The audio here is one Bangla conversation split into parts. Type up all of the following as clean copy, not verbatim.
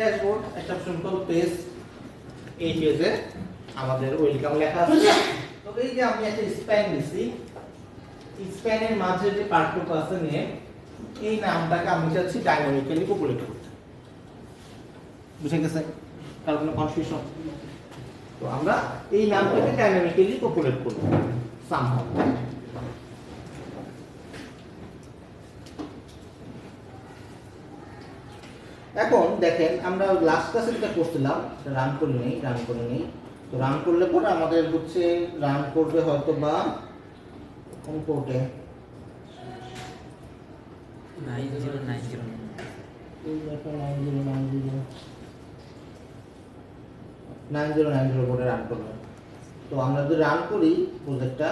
ড্যাশবোর্ড একটা সিম্পল পেজ, এই পেজে আমাদের ওয়েলকাম লেখা আছে। তো এই যে আমি একটা স্প্যান দিছি, স্প্যানের মাঝে যে পার্থক্য আছে নিয়ে এই নামটাকে আমি চাচ্ছি ডাইনামিক্যালি পপুলেট করতে। বুঝে গেছে? কারণ কোনো কনফিউশন? তো আমরা এই নামটাকে ডাইনামিক্যালি পপুলেট করব সামহাউ। এখন দেখেন আমরা লাস্ট ক্লাসে যেটা করছিলাম রান করে নেই। তো রান করলে পরে আমাদের হচ্ছে রান করবে হয়তো বা কোন পোর্টে 9090 বোর্ডে রান করবে। তো আমরা যদি রান করি প্রজেক্টটা,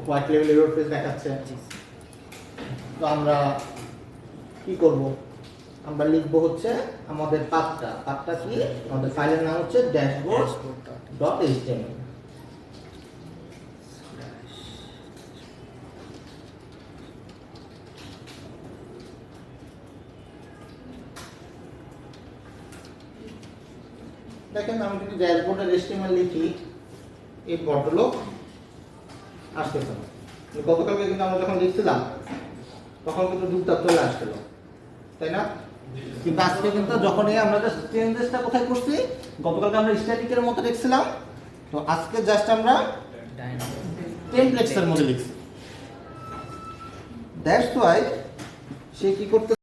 হোয়াইট লেভেল এরর পেজ দেখাচ্ছে। তো আমরা কি করব? আমরা লিখব হচ্ছে আমাদের পাথটা কি, আমাদের ফাইলের নাম হচ্ছে dashboard.html। দেখেন আমি যদি ড্যাশবোর্ডের HTML লিখি এই ভদ্রলোক আসতেছে না। গতকালকে কিন্তু আমরা যখন লিখছিলাম তখন কিন্তু ডুবতাপ চলে আসছিল, তাই না? কিন্তু আজকে কিন্তু যখনই আমরা জাস্ট চেঞ্জেসটা কোথায় করছি, গতকালকে আমরা স্ট্যাটিকের মতো লিখছিলাম, তো আজকে জাস্ট আমরা টেমপ্লেটসের মধ্যে লিখছি। দ্যাটস ওয়াই সে কি করতে